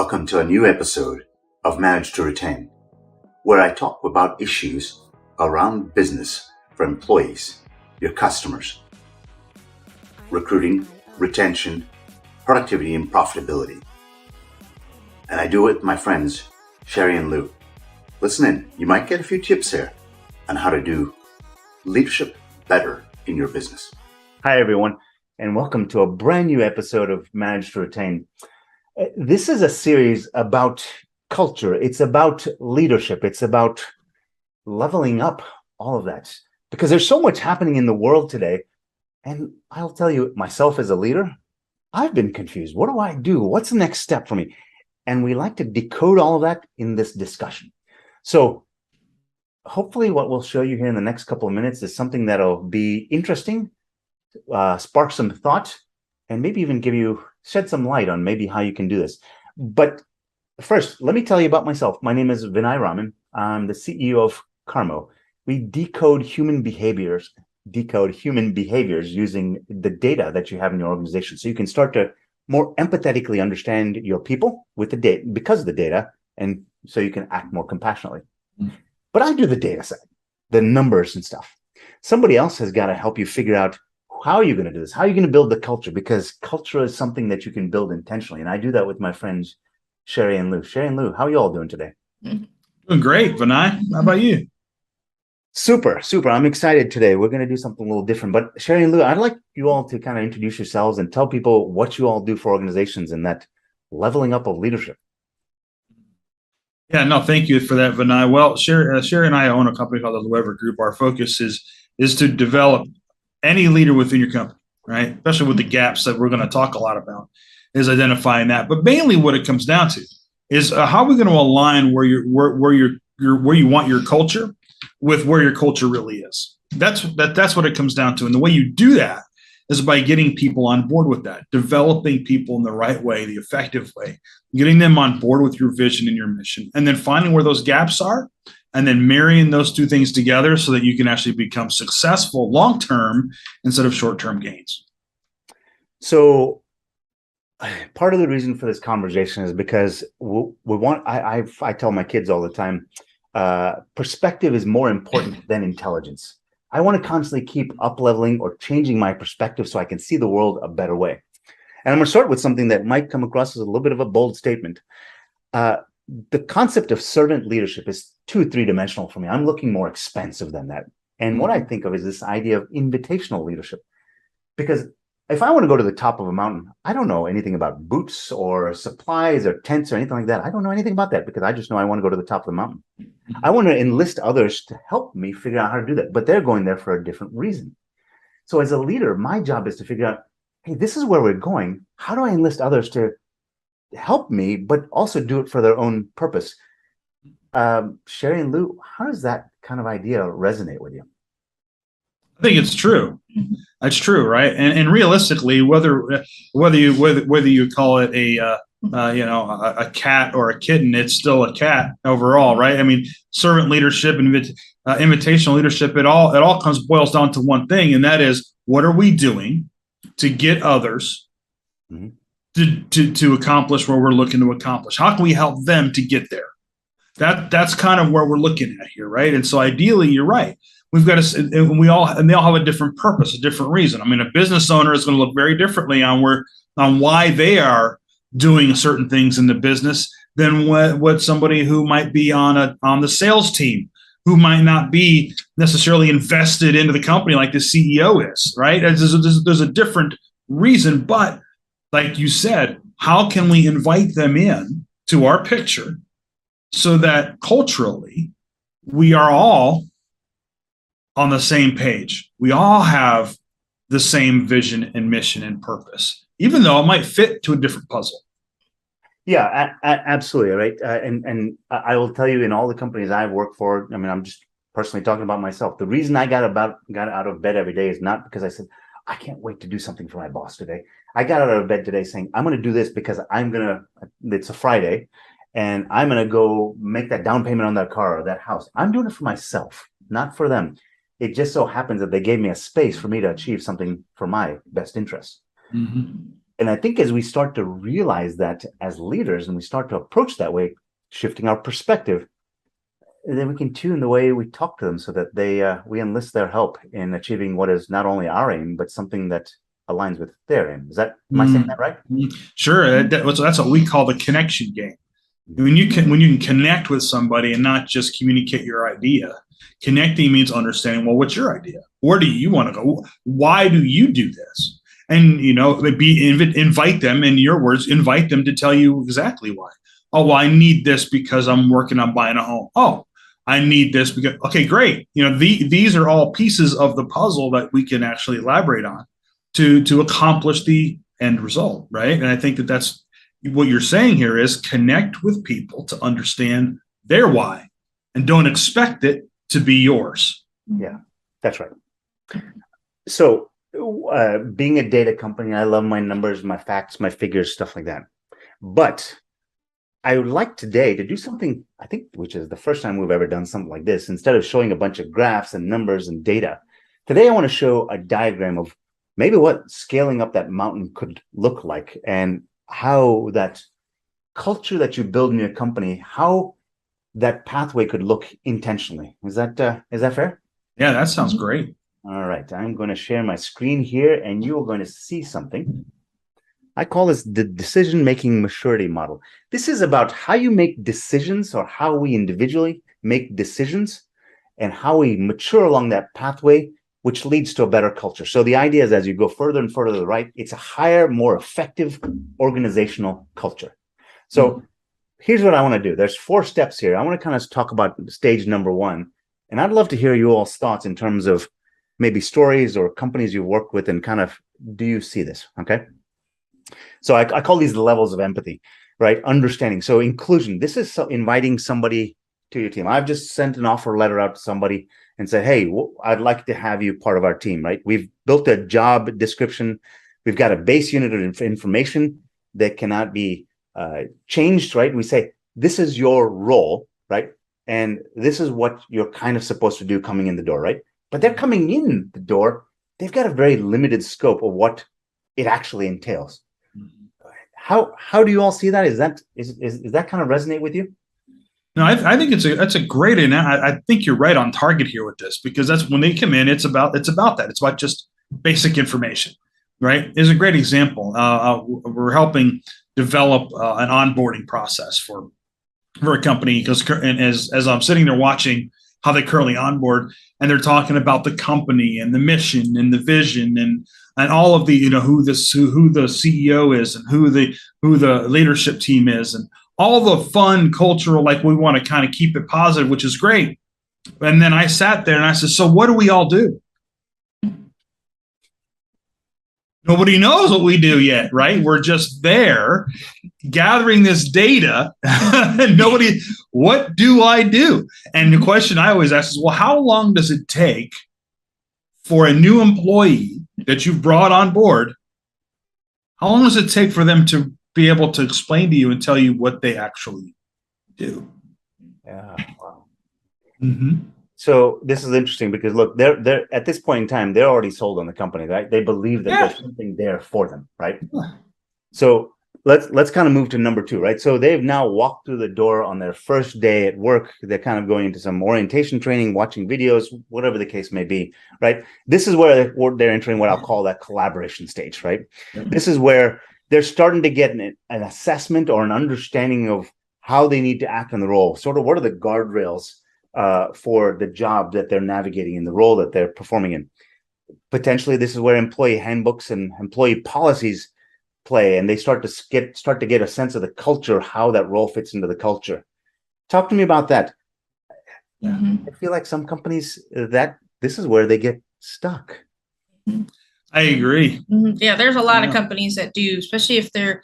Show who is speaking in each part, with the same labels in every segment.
Speaker 1: Welcome to a new episode of Manage to Retain, where I talk about issues around business for employees, your customers, recruiting, retention, productivity, and profitability. And I do it with my friends, Sherri and Lou. Listen in, you might get a few tips here on how to do leadership better in your business. Hi, everyone, and welcome to a brand new episode of Manage to Retain. This is a series about culture. It's about leadership. It's about leveling up all of that, because there's so much happening in the world today. And I'll tell you, myself as a leader, I've been confused. What do I do? What's the next step for me? And we like to decode all of that in this discussion. So hopefully what we'll show you here in the next couple of minutes is something that'll be interesting, spark some thought, and maybe even shed some light on maybe how you can do this. But first, let me tell you about myself. My name is Vinay Raman. I'm the CEO of Carmo. We decode human behaviors using the data that you have in your organization. So you can start to more empathetically understand your people with the data, because of the data, and so you can act more compassionately. But I do the data side, the numbers and stuff. Somebody else has got to help you figure out, how are you going to do this? How are you going to build the culture? Because culture is something that you can build intentionally. And I do that with my friends, Sherri and Lou. Sherri and Lou, how are you all doing today?
Speaker 2: Doing great, Vinay. How about you?
Speaker 1: Super. I'm excited today. We're going to do something a little different. But Sherri and Lou, I'd like you all to kind of introduce yourselves and tell people what you all do for organizations and that leveling up of leadership.
Speaker 2: Yeah, no, thank you for that, Vinay. Well, Sherri and I own a company called the Everett Group. Our focus is to develop any leader within your company, right? Especially with the gaps that we're going to talk a lot about, is identifying that. But mainly what it comes down to is how are we going to align where you want your culture with where your culture really is. That's what it comes down to. And the way you do that is by getting people on board with that, developing people in the right way, the effective way, getting them on board with your vision and your mission, and then finding where those gaps are, and then marrying those two things together so that you can actually become successful long-term instead of short-term gains.
Speaker 1: So part of the reason for this conversation is because I tell my kids all the time, perspective is more important than intelligence. I want to constantly keep up-leveling or changing my perspective so I can see the world a better way. And I'm going to start with something that might come across as a little bit of a bold statement. The concept of servant leadership is three-dimensional for me. I'm looking more expansive than that. And what I think of is this idea of invitational leadership. Because if I want to go to the top of a mountain, I don't know anything about boots or supplies or tents or anything like that. I don't know anything about that, because I just know I want to go to the top of the mountain. I want to enlist others to help me figure out how to do that, but they're going there for a different reason. So as a leader, my job is to figure out, hey, this is where we're going. How do I enlist others to help me, but also do it for their own purpose? Sherri and Lou, how does that kind of idea resonate with you?
Speaker 2: I think it's true. That's true, right? And realistically, whether you call it a cat or a kitten, it's still a cat overall, right? I mean, servant leadership and invitational leadership, it all boils down to one thing, and that is, what are we doing to get others to accomplish what we're looking to accomplish? How can we help them to get there? That's kind of where we're looking at here, right? And so ideally, you're right. We've got to, and they all have a different purpose, a different reason. I mean, a business owner is going to look very differently on why they are doing certain things in the business than what somebody who might be on the sales team, who might not be necessarily invested into the company like the CEO is, right? There's a different reason, but like you said, how can we invite them in to our picture so that culturally we are all on the same page? We all have the same vision and mission and purpose, even though it might fit to a different puzzle.
Speaker 1: Yeah, absolutely, right. And I will tell you, in all the companies I've worked for, I mean, I'm just personally talking about myself. The reason I got out of bed every day is not because I said, I can't wait to do something for my boss today. I got out of bed today saying, I'm going to do this because it's a Friday, and I'm going to go make that down payment on that car or that house. I'm doing it for myself, not for them. It just so happens that they gave me a space for me to achieve something for my best interest. And I think as we start to realize that as leaders and we start to approach that way, shifting our perspective, then we can tune the way we talk to them so that we enlist their help in achieving what is not only our aim, but something that aligns with their aim. Am I saying that right?
Speaker 2: Sure. That's what we call the connection game. When you can connect with somebody and not just communicate your idea. Connecting means understanding, well, what's your idea? Where do you want to go? Why do you do this? And, invite them, in your words, invite them to tell you exactly why. Oh, well, I need this because I'm working on buying a home. Oh, I need this because, okay, great. These are all pieces of the puzzle that we can actually elaborate on to accomplish the end result, right? And I think that's what you're saying here is connect with people to understand their why and don't expect it to be yours.
Speaker 1: Yeah, that's right. So being a data company, I love my numbers, my facts, my figures, stuff like that. But I would like today to do something, I think, which is the first time we've ever done something like this. Instead of showing a bunch of graphs and numbers and data, today I want to show a diagram of maybe what scaling up that mountain could look like and how that culture that you build in your company, how that pathway could look intentionally. Is that fair?
Speaker 2: Yeah, that sounds great.
Speaker 1: All right, I'm going to share my screen here and you are going to see something. I call this the decision-making maturity model. This is about how you make decisions or how we individually make decisions and how we mature along that pathway, which leads to a better culture. So the idea is as you go further and further to the right, it's a higher, more effective organizational culture. So here's what I want to do. There's 4 steps here. I want to kind of talk about stage number 1. And I'd love to hear you all's thoughts in terms of maybe stories or companies you've worked with and kind of, do you see this? Okay. So I call these the levels of empathy, right? Understanding. So inclusion, this is inviting somebody to your team. I've just sent an offer letter out to somebody and said, hey, I'd like to have you part of our team, right? We've built a job description. We've got a base unit of information that cannot be changed, right? We say, this is your role, right? And this is what you're kind of supposed to do coming in the door, right? But they're coming in the door. They've got a very limited scope of what it actually entails. How do you all see that? Is that kind of resonate with you?
Speaker 2: No, I think that's a great, and I think you're right on target here with this, because that's when they come in, it's about that. It's about just basic information, right? Is a great example. We're helping develop an onboarding process for a company, because as I'm sitting there watching how they currently onboard, and they're talking about the company and the mission and the vision and all of the who the CEO is and who the leadership team is and all the fun cultural, like we want to kind of keep it positive, which is great. And then I sat there and I said, so what do we all do? Nobody knows what we do yet, right? We're just there gathering this data and what do I do? And the question I always ask is, well, how long does it take for a new employee that you've brought on board? How long does it take for them to be able to explain to you and tell you what they actually do?
Speaker 1: Yeah. Wow.
Speaker 2: Mm-hmm.
Speaker 1: So this is interesting because look, they're at this point in time, they're already sold on the company, right? They believe that there's something there for them, right? Yeah. So let's kind of move to number 2, right? So they've now walked through the door on their first day at work. They're kind of going into some orientation training, watching videos, whatever the case may be, right? This is where they're entering what I'll call that collaboration stage, right? Mm-hmm. This is where they're starting to get an assessment or an understanding of how they need to act in the role. Sort of what are the guardrails for the job that they're navigating in, the role that they're performing in. Potentially, this is where employee handbooks and employee policies play, and they start to get a sense of the culture, how that role fits into the culture. Talk to me about that. Mm-hmm. I feel like some companies that this is where they get stuck.
Speaker 2: I agree.
Speaker 3: Mm-hmm. Yeah, there's a lot of companies that do, especially if they're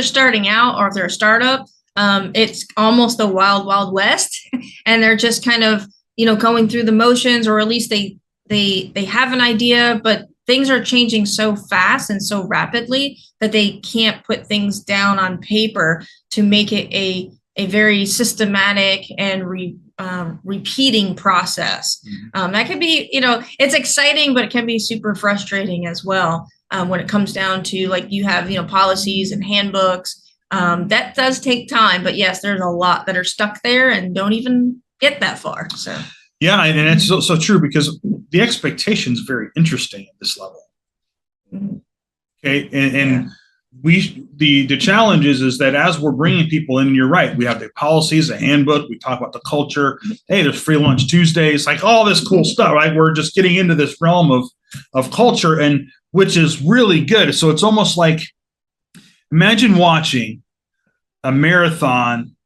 Speaker 3: starting out or if they're a startup. It's almost the wild, wild west, and they're just kind of, going through the motions, or at least they have an idea, but things are changing so fast and so rapidly that they can't put things down on paper to make it a very systematic and repeating process. Mm-hmm. That can be, it's exciting, but it can be super frustrating as well. when it comes down to like you have, policies and handbooks. That does take time, but yes, there's a lot that are stuck there and don't even get that far. So
Speaker 2: yeah, and it's so true because the expectation is very interesting at this level. Okay, and the challenge is that as we're bringing people in, you're right, we have the policies, the handbook, we talk about the culture. Hey, there's free lunch Tuesdays, like all this cool stuff, right? We're just getting into this realm of culture, and which is really good. So it's almost like, imagine watching a marathon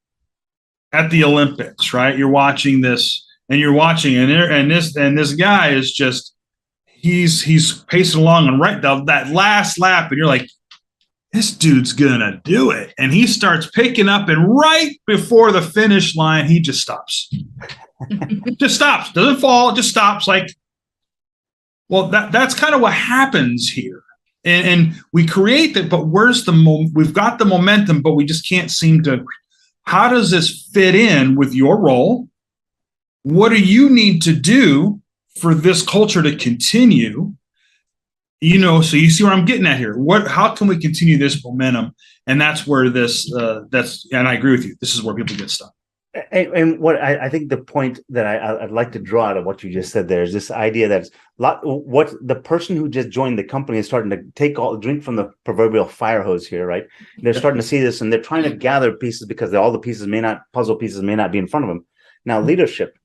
Speaker 2: at the Olympics, right? You're watching this, and this guy is just he's pacing along, and right that last lap, and you're like, this dude's gonna do it, and he starts picking up, and right before the finish line, he just stops, just stops, doesn't fall, just stops. Like, well, that's kind of what happens here. And we create that, but where's we've got the momentum, but we just can't seem to, how does this fit in with your role? What do you need to do for this culture to continue? So you see where I'm getting at here. How can we continue this momentum? And that's where and I agree with you. This is where people get stuck.
Speaker 4: And what I think the point that I'd like to draw out of what you just said there is this idea that what the person who just joined the company is starting to drink from the proverbial fire hose here, right? They're starting to see this, and they're trying to gather pieces because all the puzzle pieces may not be in front of them. Now, leadership,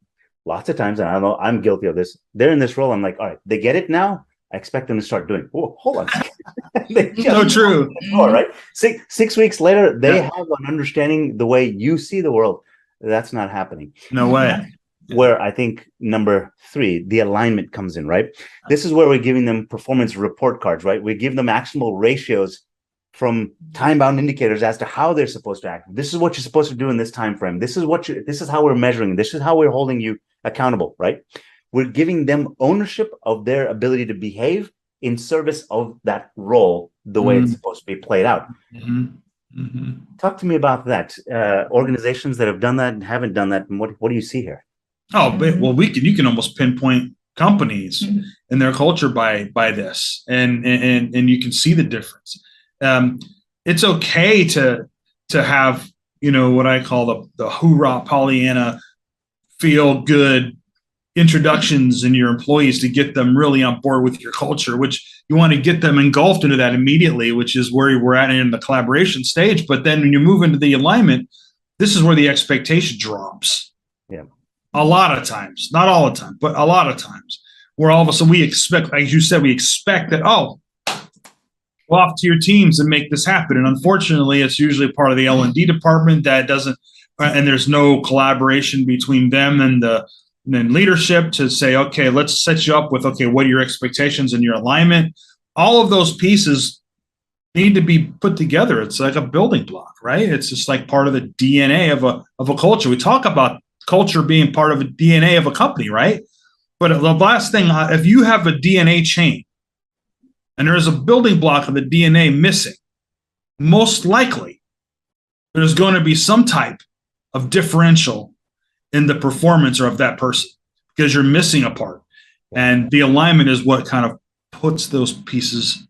Speaker 4: lots of times, and I know I'm guilty of this, they're in this role. I'm like, all right, they get it now. I expect them to start doing. Oh, hold on.
Speaker 2: So true.
Speaker 4: All right. 6 weeks later, they have an understanding the way you see the world. That's not happening.
Speaker 2: No way.
Speaker 4: Where I think number 3, the alignment comes in, right? This is where we're giving them performance report cards, right? We give them actionable ratios from time-bound indicators as to how they're supposed to act. This is what you're supposed to do in this time frame. This is how we're measuring. This is how we're holding you accountable, right? We're giving them ownership of their ability to behave in service of that role the way it's supposed to be played out. Talk to me about that. Organizations that have done that and haven't done that, and what do you see here?
Speaker 2: Oh, well, you can almost pinpoint companies and their culture by this, and you can see the difference. It's okay to have what I call the hoorah Pollyanna feel good introductions in your employees to get them really on board with your culture, which you want to get them engulfed into that immediately, which is where we're at in the collaboration stage. But then when you move into the alignment, this is where the expectation drops.
Speaker 4: Yeah.
Speaker 2: A lot of times, not all the time, but a lot of times, where all of a sudden we expect, like you said, we expect that, go off to your teams and make this happen. And unfortunately, it's usually part of the L&D department that doesn't, and there's no collaboration between them and then leadership to say, okay, let's set you up with, okay, what are your expectations and your alignment? All of those pieces need to be put together. It's like a building block, right? It's just like part of the DNA of a culture. We talk about culture being part of a DNA of a company, right? But the last thing, if you have a DNA chain and there's a building block of the DNA missing, most likely there's going to be some type of differential in the performance of that person because you're missing a part. And the alignment is what kind of puts those pieces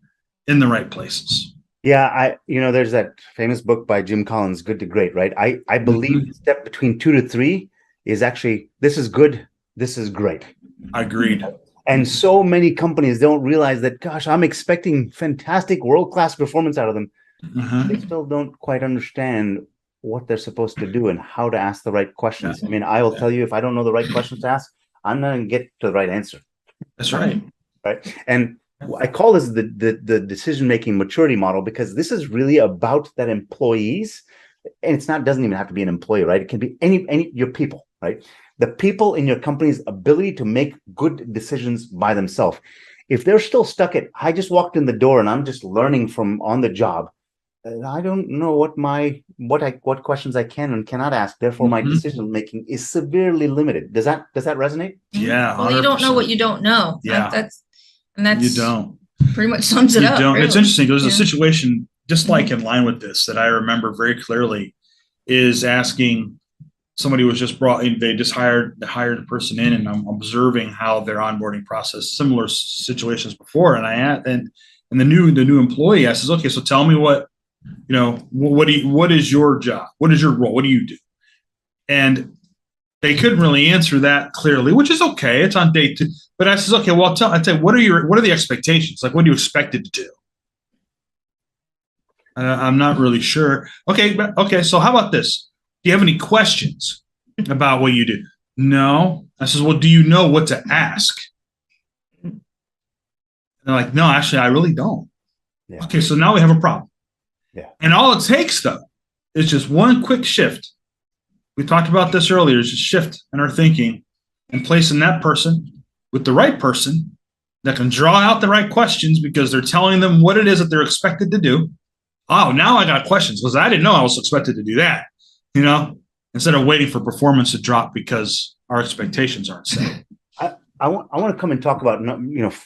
Speaker 2: in the right places.
Speaker 4: Yeah, there's that famous book by Jim Collins, Good to Great, right? I believe the step between 2 to 3 is actually, this is good, this is great.
Speaker 2: Agreed.
Speaker 4: And so many companies don't realize that, gosh, I'm expecting fantastic world-class performance out of them. They still don't quite understand what they're supposed to do and how to ask the right questions. I mean, I will tell you, if I don't know the right questions to ask, I'm not going to get to the right answer.
Speaker 2: That's right.
Speaker 4: Right. And I call this the decision-making maturity model, because this is really about that employees. And doesn't even have to be an employee, right? It can be any your people, right? The people in your company's ability to make good decisions by themselves. If they're still stuck at, I just walked in the door and I'm just learning from on the job, I don't know what questions I can and cannot ask. Therefore, my decision making is severely limited. Does that resonate?
Speaker 2: Yeah. 100%.
Speaker 3: Well, you don't know what you don't know.
Speaker 2: Yeah.
Speaker 3: That's
Speaker 2: you don't.
Speaker 3: Pretty much sums it up.
Speaker 2: Don't.
Speaker 3: Really.
Speaker 2: It's interesting. There's a situation just like in line with this that I remember very clearly, is asking somebody was just brought in. They just hired a person in, and I'm observing how their onboarding process, similar situations before, and And the new employee asks, okay, so tell me what is your job? What is your role? What do you do? And they couldn't really answer that clearly, which is okay. It's on day 2. But I says, okay, well, I tell you, what are the expectations? Like, what do you expect it to do? I'm not really sure. Okay. So how about this? Do you have any questions about what you do? No. I says, well, do you know what to ask? And they're like, no, actually, I really don't.
Speaker 4: Yeah.
Speaker 2: Okay, so now we have a problem.
Speaker 4: Yeah.
Speaker 2: And all it takes, though, is just one quick shift. We talked about this earlier, is just shift in our thinking and placing that person with the right person that can draw out the right questions because they're telling them what it is that they're expected to do. Oh, now I got questions because I didn't know I was expected to do that, instead of waiting for performance to drop because our expectations aren't set.
Speaker 4: I want to come and talk about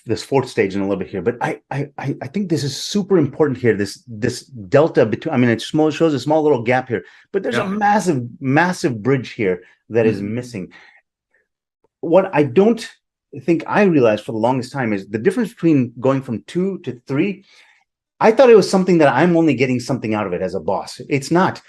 Speaker 4: this 4th stage in a little bit here, but I think this is super important here. This delta between, I mean, it shows a small little gap here, but there's a massive bridge here that is missing. What I don't think I realized for the longest time is the difference between going from 2 to 3. I thought it was something that I'm only getting something out of it as a boss. It's not.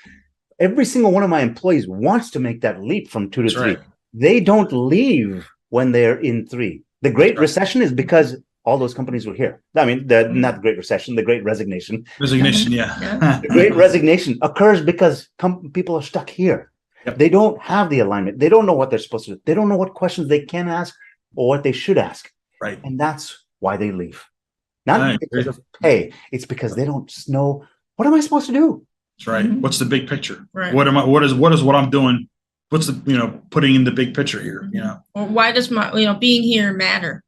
Speaker 4: Every single one of my employees wants to make that leap from 2 to 3.
Speaker 2: Right.
Speaker 4: They don't leave when they're in 3. The Great Recession is because all those companies were here. I mean, not the Great Recession, the Great Resignation.
Speaker 2: Yeah.
Speaker 4: The Great Resignation occurs because people are stuck here. Yep. They don't have the alignment. They don't know what they're supposed to do. They don't know what questions they can ask or what they should ask.
Speaker 2: Right.
Speaker 4: And that's why they leave. Not because of pay. It's because they don't know, what am I supposed to do?
Speaker 2: That's right. What's the big picture?
Speaker 3: Right.
Speaker 2: What is what I'm doing? What's the, putting in the big picture here,
Speaker 3: Or why does my, being here matter?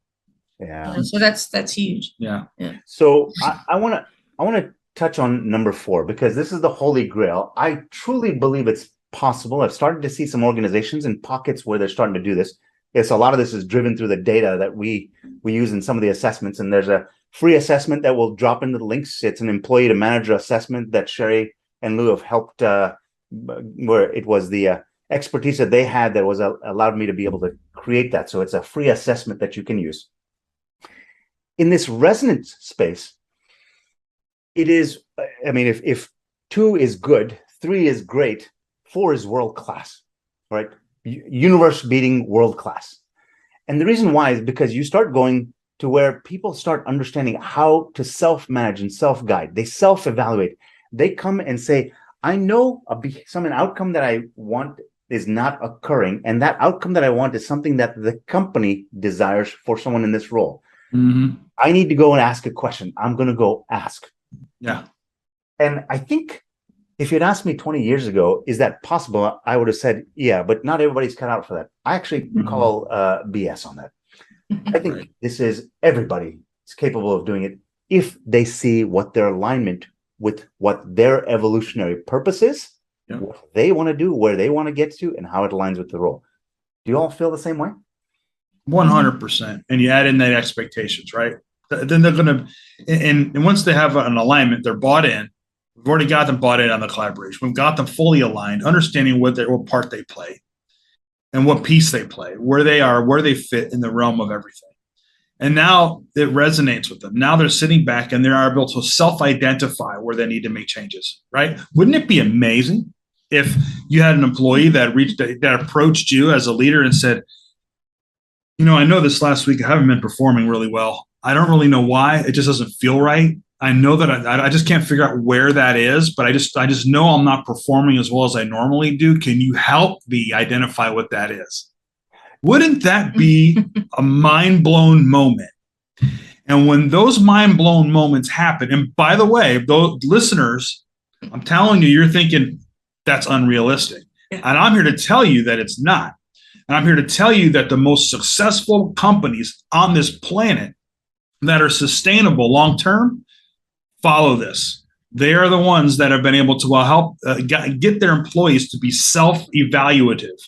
Speaker 4: Yeah.
Speaker 3: So that's huge.
Speaker 2: Yeah.
Speaker 4: So I want to touch on number 4, because this is the holy grail. I truly believe it's possible. I've started to see some organizations in pockets where they're starting to do this. Yes, a lot of this is driven through the data that we use in some of the assessments. And there's a free assessment that will drop into the links. It's an employee to manager assessment that Sherri and Lou have helped, where it was the expertise that they had that was allowed me to be able to create that. So it's a free assessment that you can use. In this resonance space, it is, I mean, if 2 is good, 3 is great, 4 is world-class, right? Universe beating world-class. And the reason why is because you start going to where people start understanding how to self-manage and self-guide. They self-evaluate. They come and say, I know an outcome that I want is not occurring, and that outcome that I want is something that the company desires for someone in this role.
Speaker 2: Mm-hmm.
Speaker 4: I need to go and ask a question. I'm going to go ask.
Speaker 2: Yeah.
Speaker 4: And I think if you'd asked me 20 years ago, is that possible? I would have said, yeah, but not everybody's cut out for that. I actually call BS on that. I think this is everybody is capable of doing it if they see what their alignment with what their evolutionary purpose is, what they want to do, where they want to get to, and how it aligns with the role. Do you all feel the same way?
Speaker 2: 100%. And you add in that expectations, right? Then they're going to, and once they have an alignment, they're bought in. We've already got them bought in on the collaboration. We've got them fully aligned, understanding what part they play and what piece they play, where they are, where they fit in the realm of everything. And now it resonates with them. Now they're sitting back and they're able to self-identify where they need to make changes, right? Wouldn't it be amazing if you had an employee that approached you as a leader and said, I know this last week I haven't been performing really well. I don't really know why. It just doesn't feel right. I know that I just can't figure out where that is, but I just know I'm not performing as well as I normally do. Can you help me identify what that is? Wouldn't that be a mind-blown moment? And when those mind-blown moments happen, and by the way, those listeners, I'm telling you, you're thinking that's unrealistic. And I'm here to tell you that it's not. And I'm here to tell you that the most successful companies on this planet that are sustainable long-term follow this. They are the ones that have been able to help get their employees to be self-evaluative,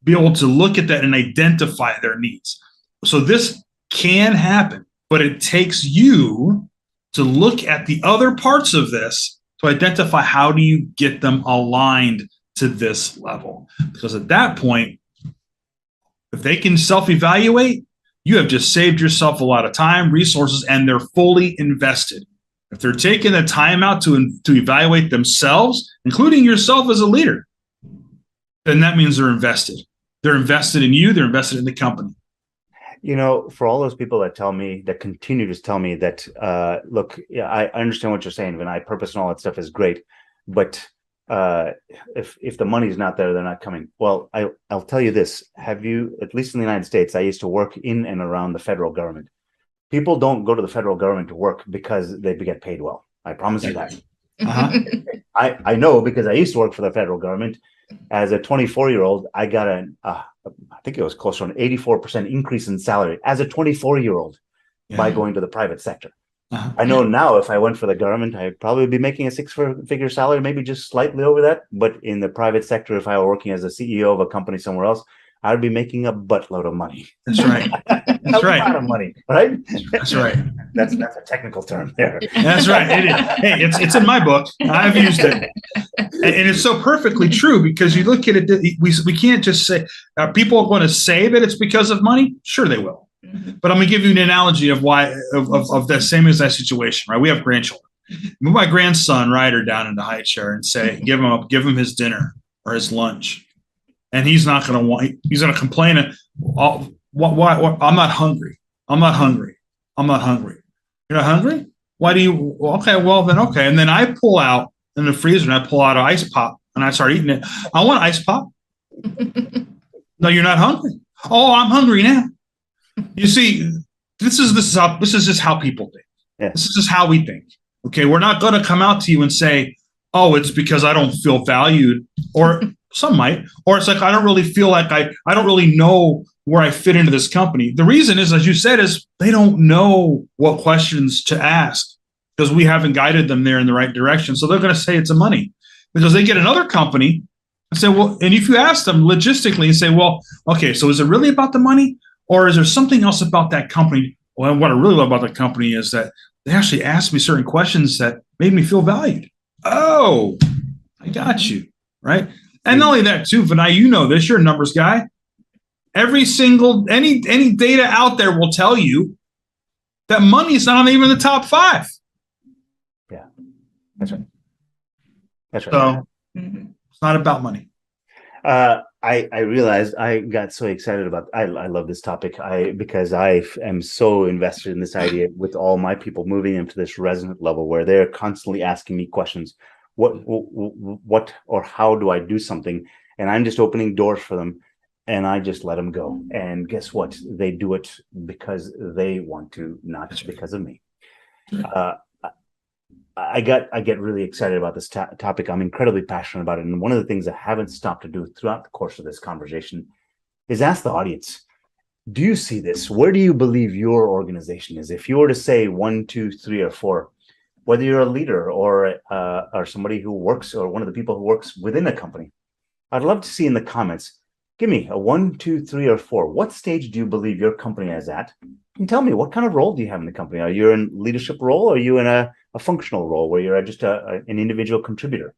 Speaker 2: be able to look at that and identify their needs. So this can happen, but it takes you to look at the other parts of this to identify how do you get them aligned to this level. Because at that point, if they can self-evaluate, you have just saved yourself a lot of time, resources, and they're fully invested. if they're taking the time out to evaluate themselves, including yourself as a leader, then that means they're invested. They're invested in you. They're invested in the company.
Speaker 4: For all those people that continue to tell me that, look, yeah, I understand what you're saying, and purpose and all that stuff is great, but if the money's not there, they're not coming. Well, I'll tell you this: have you, at least in the United States, I used to work in and around the federal government. People don't go to the federal government to work because they get paid well. I promise you that.
Speaker 2: Uh-huh.
Speaker 4: I know, because I used to work for the federal government. As a 24-year-old, I got I think it was close to an 84% increase in salary as a 24-year-old by going to the private sector.
Speaker 2: Uh-huh.
Speaker 4: I know now if I went for the government, I'd probably be making a six-figure salary, maybe just slightly over that. But in the private sector, if I were working as a CEO of a company somewhere else, I'd be making a buttload of money.
Speaker 2: That's right. That's right.
Speaker 4: A lot of money, right?
Speaker 2: That's right.
Speaker 4: That's a technical term there.
Speaker 2: That's right. It is. Hey, it's in my book. I've used it, and it's so perfectly true, because you look at it. We can't just say people want to say that it's because of money. Sure, they will. But I'm going to give you an analogy of why of that same exact situation. Right? We have grandchildren. Move my grandson Ryder down into high chair and say, give him his dinner or his lunch. And he's not going to want. He's going to complain. Why? I'm not hungry. I'm not hungry. I'm not hungry. You're not hungry? Why do you? Okay, well then okay. And then I pull out in the freezer and I pull out an ice pop and I start eating it. I want ice pop. No, you're not hungry. Oh, I'm hungry now. You see, this is just how people think.
Speaker 4: Yeah.
Speaker 2: This is just how we think. Okay, we're not going to come out to you and say, oh, it's because I don't feel valued, or some might, or it's like I don't really feel like I don't really know where I fit into this company. The reason is, as you said, is they don't know what questions to ask because we haven't guided them there in the right direction. So they're going to say it's a money, because they get another company and say, well, and if you ask them logistically and say, well, okay, so is it really about the money, or is there something else about that company? Well, what I really love about the company is that they actually asked me certain questions that made me feel valued. Oh, I got you, right? And not only that, too, Vinay, you know this, you're a numbers guy. Any data out there will tell you that money is not even in the top 5.
Speaker 4: Yeah, that's right. That's right.
Speaker 2: So it's not about money.
Speaker 4: I realized I got so excited about. I love this topic. Because I am so invested in this idea with all my people moving into this resonant level where they're constantly asking me questions. What or how do I do something? And I'm just opening doors for them, and I just let them go. And guess what? They do it because they want to, not because of me. I get really excited about this topic. I'm incredibly passionate about it. And one of the things I haven't stopped to do throughout the course of this conversation is ask the audience, do you see this? Where do you believe your organization is? If you were to say 1, 2, 3, or 4, whether you're a leader or somebody who works, or one of the people who works within a company, I'd love to see in the comments, give me a 1, 2, 3, or 4. What stage do you believe your company is at? And tell me, what kind of role do you have in the company? Are you in leadership role? Or are you in a functional role where you're just an individual contributor?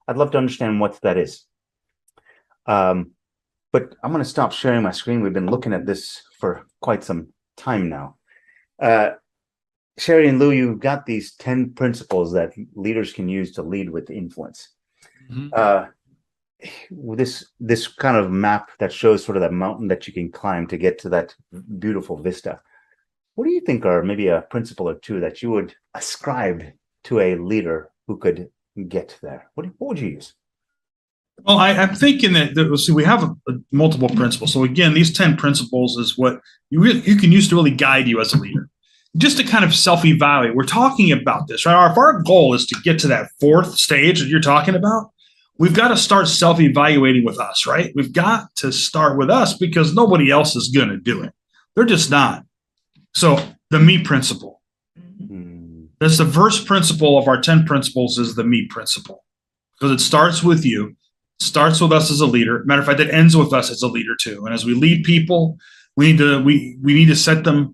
Speaker 4: I'd love to understand what that is. But I'm going to stop sharing my screen. We've been looking at this for quite some time now. Sherri and Lou, you've got these 10 principles that leaders can use to lead with influence. This kind of map that shows sort of that mountain that you can climb to get to that beautiful vista. What do you think are maybe a principle or two that you would ascribe to a leader who could get there? What would you use?
Speaker 2: Well, I'm thinking that we have multiple principles. So again, these 10 principles is what you can use to really guide you as a leader. Just to kind of self-evaluate. We're talking about this, right? If our goal is to get to that 4th stage that you're talking about, we've got to start self-evaluating with us, right? We've got to start with us because nobody else is going to do it. They're just not. So the me principle. That's the first principle of our 10 principles is the me principle, because it starts with you. It starts with us as a leader. Matter of fact, it ends with us as a leader too. And as we lead people, we need to set the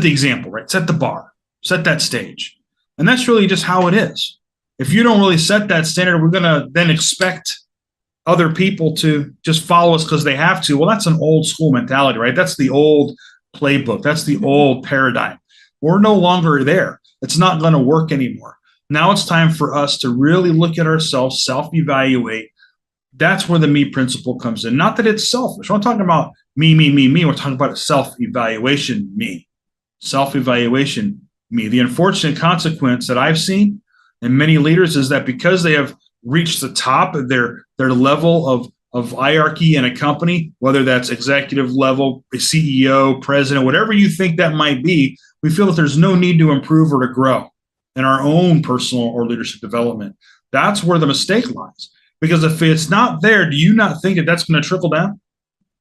Speaker 2: example, right? Set the bar, set that stage. And that's really just how it is. If you don't really set that standard, we're going to then expect other people to just follow us because they have to. Well, that's an old school mentality, right? That's the old playbook. That's the old paradigm. we're no longer there. It's not going to work anymore. Now it's time for us to really look at ourselves, self-evaluate. That's where the me principle comes in. Not that it's selfish. We're not talking about me, me, me, me. We're talking about self-evaluation, me. Self-evaluation, me. The unfortunate consequence that I've seen in many leaders is that because they have reached the top of their level of hierarchy in a company, whether that's executive level, CEO, president, whatever you think that might be, we feel that there's no need to improve or to grow in our own personal or leadership development. That's where the mistake lies. Because if it's not there, do you not think that that's going to trickle down?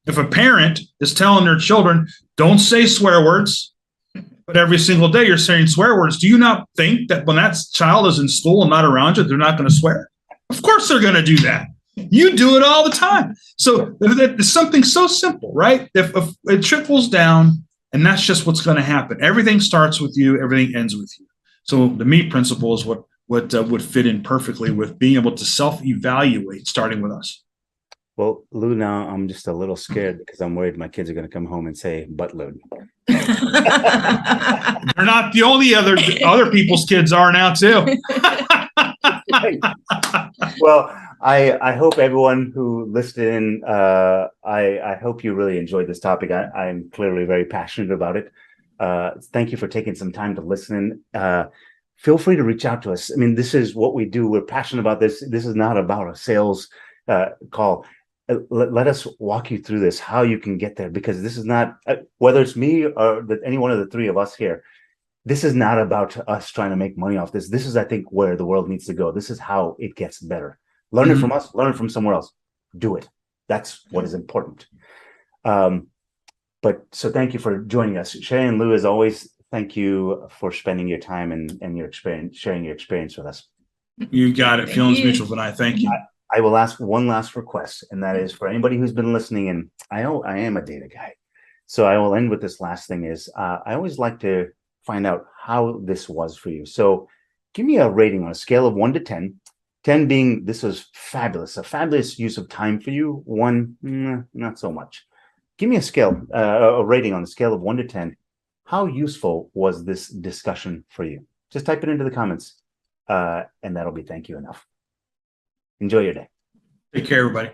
Speaker 2: If a parent is telling their children, don't say swear words, but every single day you're saying swear words, do you not think that when that child is in school and not around you, they're not going to swear? Of course they're going to do that. You do it all the time. So it's something so simple, right? If it trickles down, and that's just what's going to happen. Everything starts with you. Everything ends with you. So the me principle is what would fit in perfectly with being able to self-evaluate, starting with us.
Speaker 4: Well, Lou, now I'm just a little scared because I'm worried my kids are going to come home and say, "But Lou."
Speaker 2: They're not the only other people's kids are now too.
Speaker 4: Well, I hope everyone who listened in, I hope you really enjoyed this topic. I'm clearly very passionate about it. Thank you for taking some time to listen. Feel free to reach out to us. I mean, this is what we do. We're passionate about this. This is not about a sales call. Let us walk you through this, how you can get there, because this is not, whether it's me or any one of the three of us here, this is not about us trying to make money off this. This is, I think, where the world needs to go. This is how it gets better. Learn it from us, learn it from somewhere else. Do it. That's what is important. But so thank you for joining us. Sherri and Lou, as always, thank you for spending your time and your experience, sharing your experience with us.
Speaker 2: You got it. Feelings mutual, but I thank you.
Speaker 4: I will ask one last request, and that is for anybody who's been listening, and I am a data guy. So I will end with this last thing is I always like to find out how this was for you. So give me a rating on a scale of 1 to 10. 10 being this was fabulous, a fabulous use of time for you. 1, not so much. Give me a rating on a scale of 1 to 10. How useful was this discussion for you? Just type it into the comments, and that'll be thank you enough. Enjoy your day.
Speaker 2: Take care, everybody.